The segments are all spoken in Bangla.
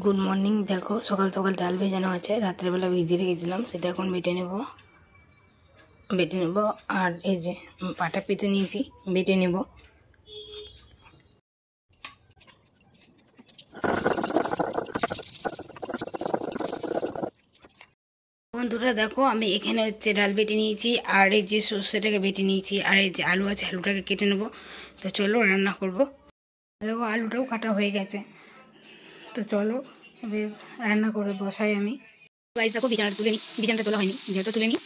Good morning. দেখো সকাল সকাল ডাল ভেজানো আছে, রাত্রেবেলা ভিজিয়ে রেখেছিলাম, সেটা এখন বেটে নেব। আর এই যে পাটা পেতে নিয়েছি, বেটে নেব। বন্ধুরা দেখো, আমি এখানে ডাল বেটে নিয়েছি, আর এই যে সর্ষেটাকে বেটে নিয়েছি, আর এই যে আলু আছে, আলুটাকে কেটে নেব। তো চলো রান্না করব। দেখো আলুটাও কাটা হয়ে গেছে, তো চলো এবার রান্না করে বসাই আমি। গাইস দেখো বিছানাটা তুলে নিই, বিছানাটা তোলা হয়নি, যেহেতু তুলে নিই।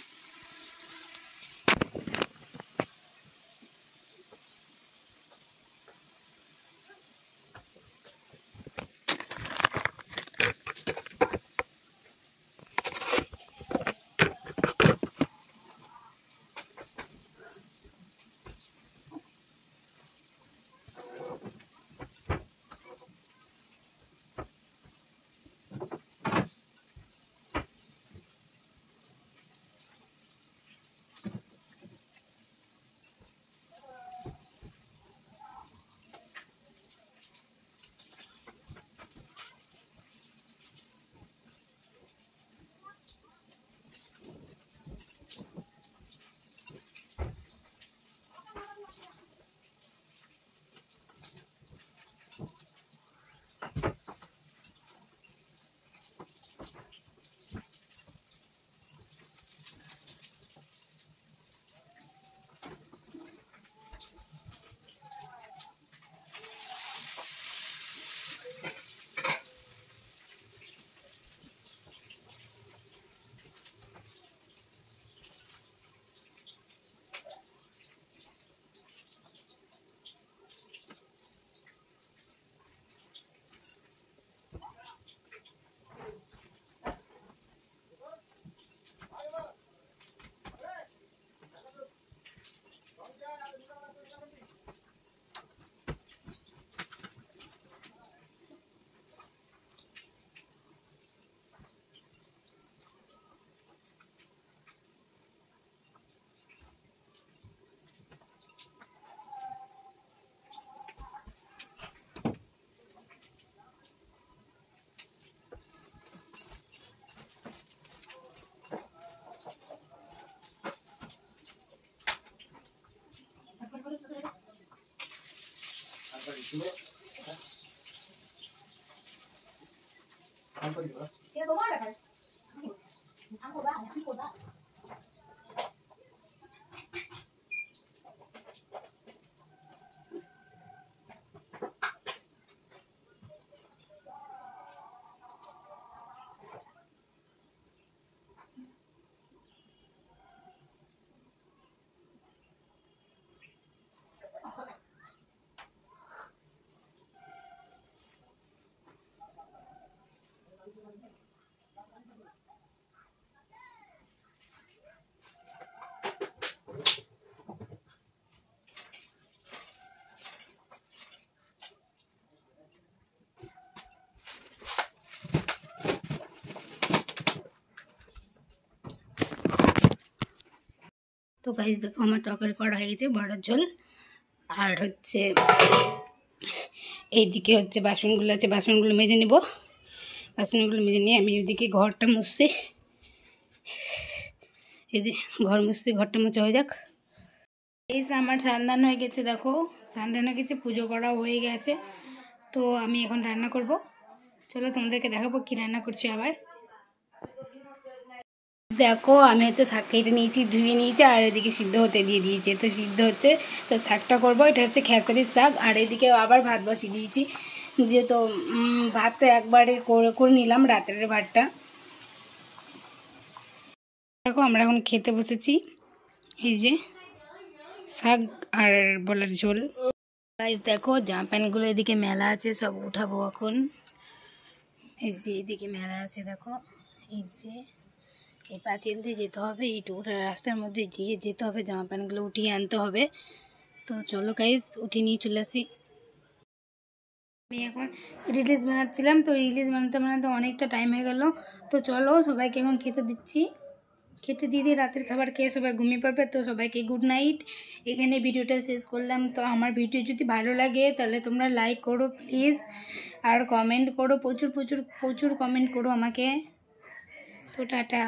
তো গাইস দেখো, আমার তরকারি করা হয়ে গেছে, বড়ার ঝোল। আর এইদিকে বাসনগুলো আছে, বাসনগুলো মেজে নেব। বাসনগুলো মেজে নিয়ে আমি ওইদিকে ঘরটা মুছছি। এই যে ঘর মুছছি, ঘরটা মুছে হয়ে যাক। এই যে আমার রান্নান হয়ে গেছে, দেখো রান্নান হয়ে গেছে, পুজো করা হয়ে গেছে। তো আমি এখন রান্না করব। চলো তোমাদেরকে দেখাবো কি রান্না করছি। আবার দেখো, আমি শাক কেটে নিয়েছি, ধুয়ে নিয়েছি, আর এদিকে সিদ্ধ হতে দিয়ে দিয়েছি। তো সিদ্ধ হচ্ছে, তো শাকটা করবো। এটা খেসারির শাক। আর এদিকে আবার ভাত বসিয়ে দিয়েছি, যেহেতু ভাত তো একবারে করে নিলাম, রাতের ভাতটা। দেখো আমরা এখন খেতে বসেছি। এই যে শাক আর বলার ঝোল। গাইস দেখো, জামা প্যান্টগুলো এদিকে মেলা আছে, সব উঠাবো এখন। এই যে এদিকে মেলা আছে, দেখো এই যে এই পাঁচিল দিয়ে যেতে হবে, এইটুকুটা রাস্তার মধ্যে দিয়ে যেতে হবে, জামা প্যান্টগুলো উঠিয়ে আনতে হবে। তো চলো গাইস, উঠিয়ে নিয়ে চলে আসি। আমি এখন রিলিজ বানাচ্ছিলাম, তো রিলিজ বানাতে বানাতে অনেকটা টাইম হয়ে গেল। তো চলো সবাইকে এখন খেতে দিচ্ছি। খেতে দিয়ে দিয়ে রাতের খাবার খেয়ে সবাই ঘুমিয়ে পড়বে। তো সবাইকে গুড নাইট। এখানে ভিডিওটা শেষ করলাম। তো আমার ভিডিও যদি ভালো লাগে তাহলে তোমরা লাইক করো প্লিজ, আর কমেন্ট করো, প্রচুর প্রচুর প্রচুর কমেন্ট করো আমাকে। তো টাটা।